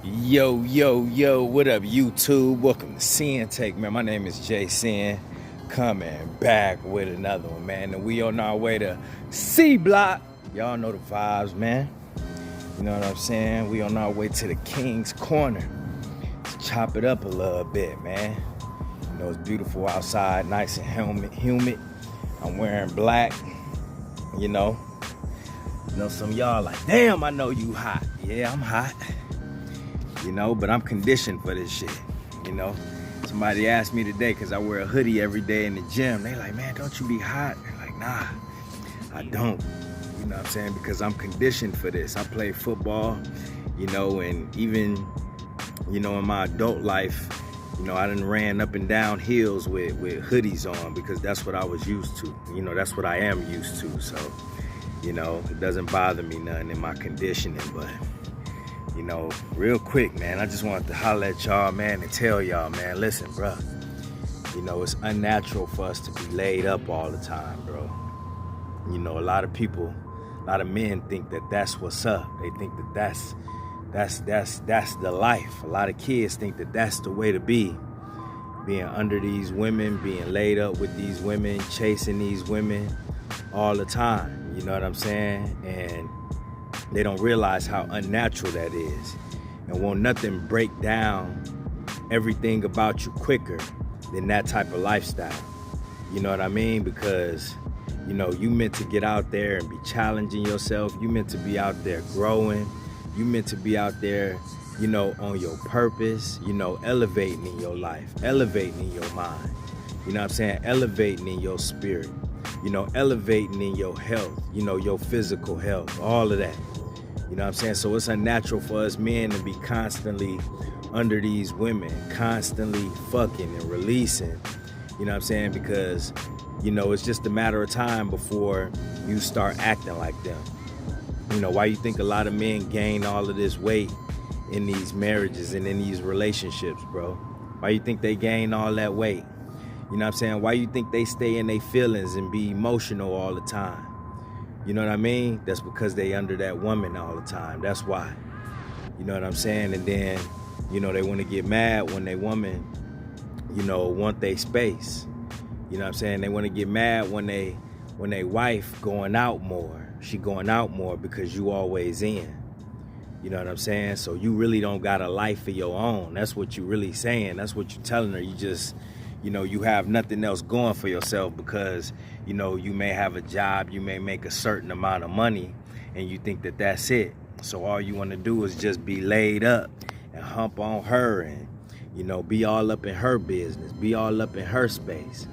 Yo, what up, YouTube? Welcome to Sinn-Take, man. My name is Sin, coming back with another one, man. And we on our way to C Block. Y'all know the vibes, man. You know what I'm saying? We on our way to the King's Corner. Let's chop it up a little bit, man. You know, it's beautiful outside, nice and humid. I'm wearing black, you know. Some of y'all like, damn, I know you hot. Yeah, I'm hot. You know, but I'm conditioned for this shit, you know. Somebody asked me today, because I wear a hoodie every day in the gym. They like, man, don't you be hot? I'm like, nah, I don't. You know what I'm saying? Because I'm conditioned for this. I play football, you know, and even, you know, in my adult life, you know, I done ran up and down hills with hoodies on because that's what I was used to. You know, that's what I am used to. So, you know, it doesn't bother me none in my conditioning, but you know, real quick, man, I just wanted to holler at y'all, man, and tell y'all, man, listen, bro. You know, it's unnatural for us to be laid up all the time, bro. You know, a lot of people, a lot of men think that that's what's up. They think that that's the life. A lot of kids think that that's the way to be. Being under these women, being laid up with these women, chasing these women all the time. You know what I'm saying? And they don't realize how unnatural that is. And won't nothing break down everything about you quicker than that type of lifestyle. You know what I mean? Because, you know, you meant to get out there and be challenging yourself. You meant to be out there growing. You meant to be out there, you know, on your purpose, you know, elevating in your life, elevating in your mind. You know what I'm saying? Elevating in your spirit. You know, elevating in your health, you know, your physical health, all of that. You know what I'm saying? So it's unnatural for us men to be constantly under these women, constantly fucking and releasing. You know what I'm saying? Because, you know, it's just a matter of time before you start acting like them. You know, why you think a lot of men gain all of this weight in these marriages and in these relationships, bro? Why you think they gain all that weight? You know what I'm saying? Why you think they stay in their feelings and be emotional all the time? You know what I mean? That's because they under that woman all the time. That's why. You know what I'm saying? And then, you know, they want to get mad when they woman, you know, want their space. You know what I'm saying? They want to get mad when they wife going out more. She going out more because you always in. You know what I'm saying? So you really don't got a life of your own. That's what you really saying. That's what you telling her. You just, you know, you have nothing else going for yourself because, you know, you may have a job, you may make a certain amount of money, and you think that that's it. So all you want to do is just be laid up and hump on her and, you know, be all up in her business, be all up in her space.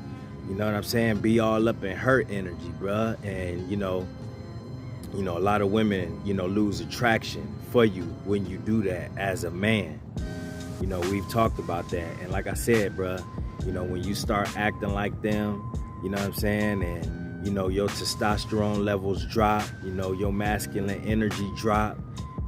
You know what I'm saying? Be all up in her energy, bruh. And, you know, a lot of women, you know, lose attraction for you when you do that as a man. You know, we've talked about that. And like I said, bruh, you know, when you start acting like them, you know what I'm saying? And, you know, your testosterone levels drop, you know, your masculine energy drop,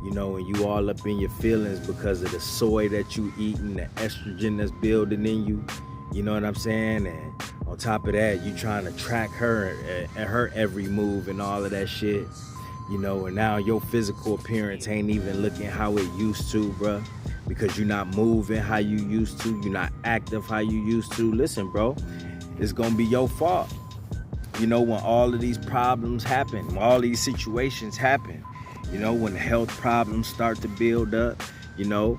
you know, and you all up in your feelings because of the soy that you eating, the estrogen that's building in you, you know what I'm saying? And on top of that, you trying to track her and her every move and all of that shit, you know, and now your physical appearance ain't even looking how it used to, bruh. Because you're not moving how you used to, you're not active how you used to. Listen, bro, it's gonna be your fault. You know, when all of these problems happen, when all these situations happen, you know, when the health problems start to build up, you know,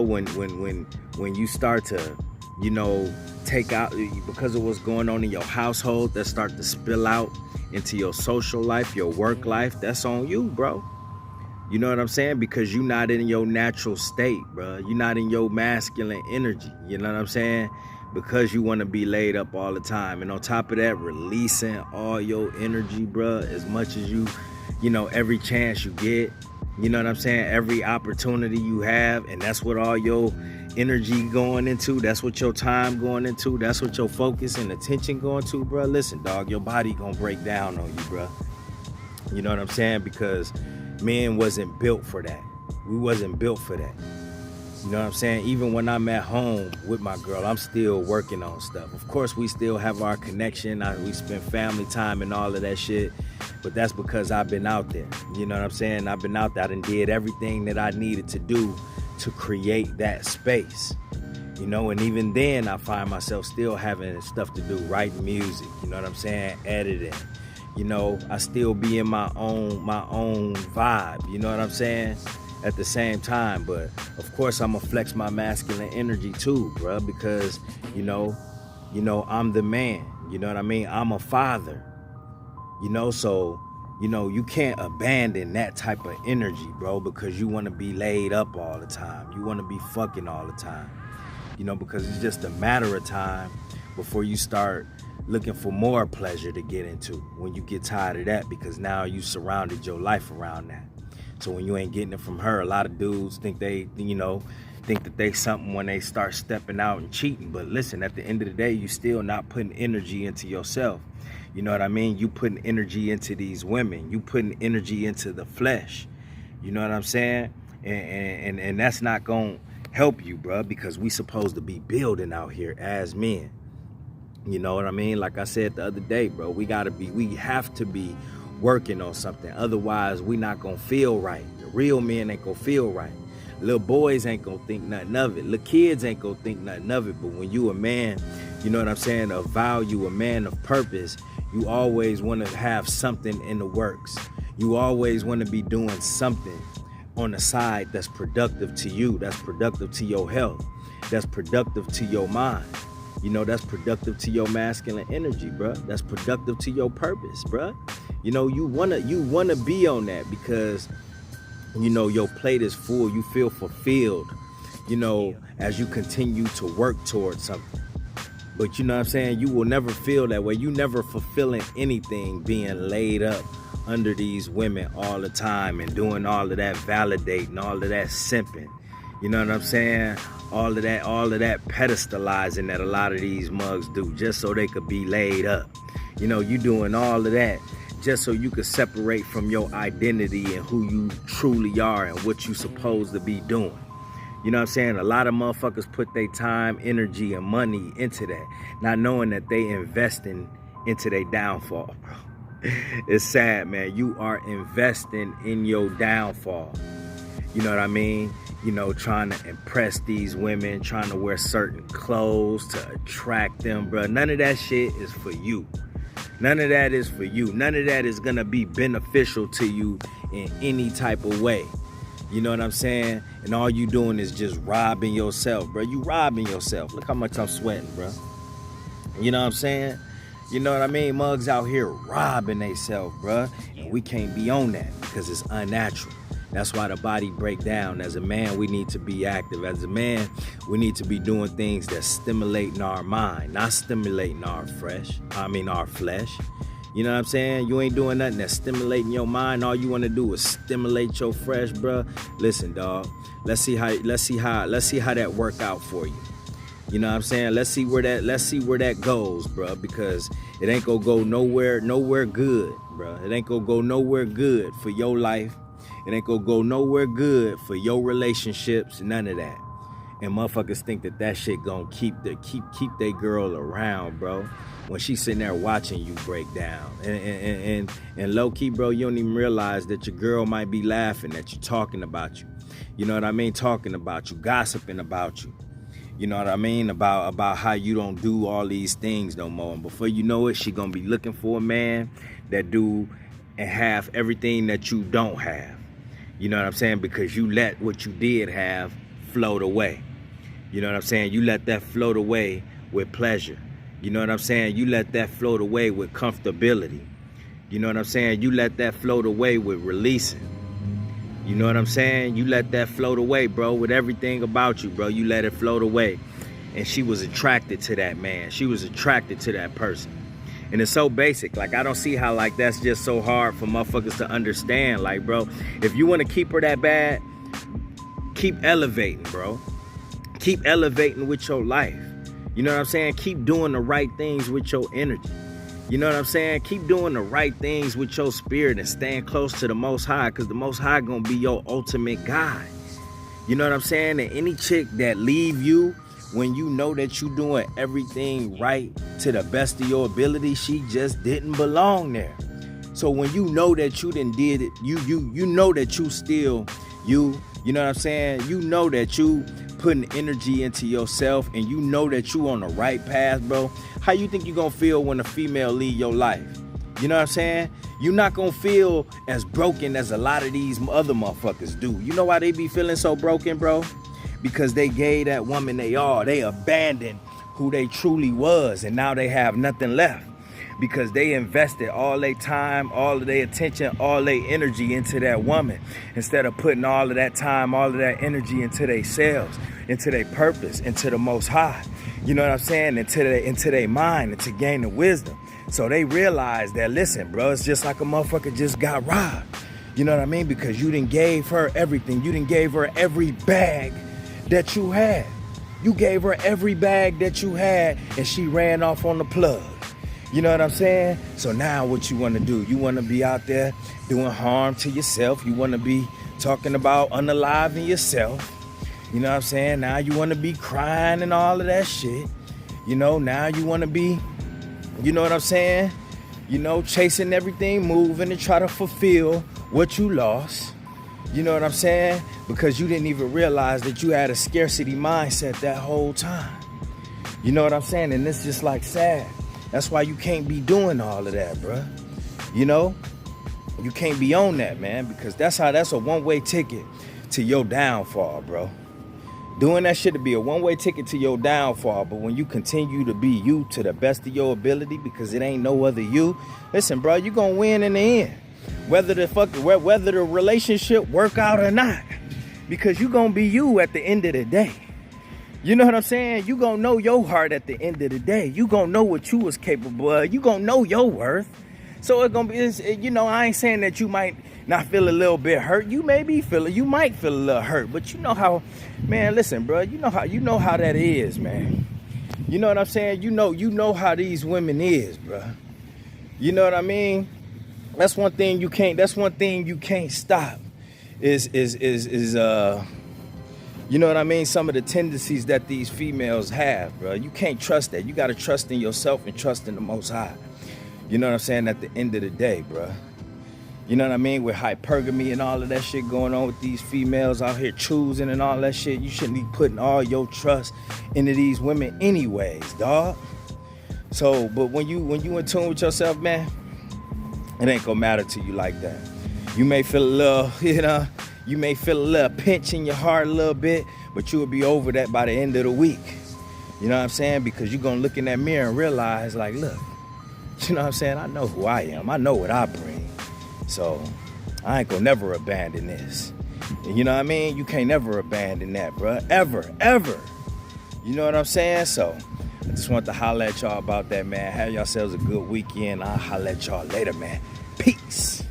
when you start to, you know, take out because of what's going on in your household that start to spill out into your social life, your work life, that's on you, bro. You know what I'm saying? Because you're not in your natural state, bro. You're not in your masculine energy. You know what I'm saying? Because you want to be laid up all the time. And on top of that, releasing all your energy, bro, as much as you know, every chance you get. You know what I'm saying? Every opportunity you have. And that's what all your energy going into. That's what your time going into. That's what your focus and attention going to, bro. Listen, dog, your body gonna break down on you, bro. You know what I'm saying? Because men wasn't built for that. We wasn't built for that. You know what I'm saying? Even when I'm at home with my girl, I'm still working on stuff. Of course, we still have our connection. We spend family time and all of that shit. But that's because I've been out there. You know what I'm saying? I've been out there. I done did everything that I needed to do to create that space. You know, and even then I find myself still having stuff to do, writing music, you know what I'm saying, editing. You know, I still be in my own vibe, you know what I'm saying, at the same time. But of course I'm gonna flex my masculine energy too, bro, because you know, I'm the man, you know what I mean? I'm a father, you know, so you know, you can't abandon that type of energy, bro, because you want to be laid up all the time. You want to be fucking all the time. You know, because it's just a matter of time before you start looking for more pleasure to get into, when you get tired of that, because now you surrounded your life around that. So when you ain't getting it from her, a lot of dudes think that they something when they start stepping out and cheating. But listen, at the end of the day, you still not putting energy into yourself. You know what I mean? You putting energy into these women. You putting energy into the flesh. You know what I'm saying? And that's not going to help you, bro, because we supposed to be building out here as men. You know what I mean? Like I said the other day, bro, we have to be working on something. Otherwise, we not going to feel right. The real men ain't going to feel right. Little boys ain't going to think nothing of it. Little kids ain't going to think nothing of it. But when you a man, you know what I'm saying, of value, a man of purpose, you always want to have something in the works. You always want to be doing something on the side that's productive to you, that's productive to your health, that's productive to your mind. You know, that's productive to your masculine energy, bro. That's productive to your purpose, bro. You know, you wanna be on that because, you know, your plate is full. You feel fulfilled, you know, as you continue to work towards something. But you know what I'm saying? You will never feel that way. You never fulfilling anything being laid up under these women all the time and doing all of that validating, all of that simping. You know what I'm saying? All of that pedestalizing that a lot of these mugs do just so they could be laid up. You know, you doing all of that just so you could separate from your identity and who you truly are and what you supposed to be doing. You know what I'm saying? A lot of motherfuckers put their time, energy, and money into that, not knowing that they investing into their downfall, bro. It's sad, man. You are investing in your downfall. You know what I mean? You know, trying to impress these women, trying to wear certain clothes to attract them, bro. None of that shit is for you. None of that is for you. None of that is gonna be beneficial to you in any type of way. You know what I'm saying? And all you doing is just robbing yourself, bro. You robbing yourself. Look how much I'm sweating, bro. You know what I'm saying? You know what I mean? Mugs out here robbing themselves, bro. And we can't be on that because it's unnatural. That's why the body break down. As a man, we need to be active. As a man, we need to be doing things that stimulating our mind, not stimulating our flesh. You know what I'm saying? You ain't doing nothing that's stimulating your mind. All you want to do is stimulate your flesh, bro. Listen, dog. Let's see how that work out for you. You know what I'm saying? Let's see where that goes, bro, because it ain't gonna go nowhere good, bro. It ain't gonna go nowhere good for your life. It ain't gonna go nowhere good for your relationships, none of that. And motherfuckers think that shit gonna keep their girl around, bro, when she's sitting there watching you break down. And low key, bro, you don't even realize that your girl might be laughing at you, talking about you. You know what I mean? Talking about you, gossiping about you. You know what I mean? About how you don't do all these things no more. And before you know it, she gonna be looking for a man that do and have everything that you don't have. You know what I'm saying? Because you let what you did have float away. You know what I'm saying? You let that float away with pleasure. You know what I'm saying? You let that float away with comfortability. You know what I'm saying? You let that float away with releasing. You know what I'm saying? You let that float away, bro, with everything about you, bro. You let it float away. And she was attracted to that man. She was attracted to that person. And it's so basic. Like, I don't see how, like, that's just so hard for motherfuckers to understand. Like, bro, if you want to keep her that bad, keep elevating, bro. Keep elevating with your life. You know what I'm saying? Keep doing the right things with your energy. You know what I'm saying? Keep doing the right things with your spirit and staying close to the Most High, because the Most High gonna be your ultimate guide. You know what I'm saying? And any chick that leave you when you know that you doing everything right to the best of your ability, she just didn't belong there. So when you know that you done did it, you know that you still, you You know what I'm saying? You know that you putting energy into yourself and you know that you on the right path, bro. How you think you gonna feel when a female leave your life? You know what I'm saying? You're not gonna feel as broken as a lot of these other motherfuckers do. You know why they be feeling so broken, bro? Because they gave that woman they all. They abandoned who they truly was, and now they have nothing left. Because they invested all their time, all of their attention, all their energy into that woman, instead of putting all of that time, all of that energy into themselves, into their purpose, into the Most High. You know what I'm saying? Into their mind, and to gain the wisdom. So they realized that, listen, bro, it's just like a motherfucker just got robbed. You know what I mean? Because you done gave her everything. You done gave her every bag that you had. You gave her every bag that you had, and she ran off on the plug. You know what I'm saying? So now what you want to do? You want to be out there doing harm to yourself. You want to be talking about unaliving yourself. You know what I'm saying? Now you want to be crying and all of that shit. You know, now you want to be, you know what I'm saying? You know, chasing everything, moving to try to fulfill what you lost. You know what I'm saying? Because you didn't even realize that you had a scarcity mindset that whole time. You know what I'm saying? And it's just like sad. That's why you can't be doing all of that, bruh. You know? You can't be on that, man, because that's a one-way ticket to your downfall, bro. Doing that shit to be a one-way ticket to your downfall, but when you continue to be you to the best of your ability, because it ain't no other you, listen, bro, you gonna win in the end. Whether the relationship work out or not, because you gonna be you at the end of the day. You know what I'm saying? You gonna know your heart at the end of the day. You gonna know what you was capable of. You gonna know your worth. So it's gonna be, you know, I ain't saying that you might not feel a little bit hurt. You might feel a little hurt, but you know how, man, listen, bro, you know how that is, man. You know what I'm saying? You know how these women is, bro. You know what I mean? That's one thing you can't stop is you know what I mean? Some of the tendencies that these females have, bro. You can't trust that. You got to trust in yourself and trust in the Most High. You know what I'm saying? At the end of the day, bro. You know what I mean? With hypergamy and all of that shit going on with these females out here choosing and all that shit, you shouldn't be putting all your trust into these women anyways, dog. So, but when you in tune with yourself, man, it ain't gonna matter to you like that. You may feel a little, you may feel a little pinch in your heart a little bit, but you will be over that by the end of the week. You know what I'm saying? Because you're going to look in that mirror and realize, like, look, you know what I'm saying? I know who I am. I know what I bring. So I ain't going to never abandon this. And you know what I mean? You can't never abandon that, bro. Ever, ever. You know what I'm saying? So I just want to holler at y'all about that, man. Have yourselves a good weekend. I'll holler at y'all later, man. Peace.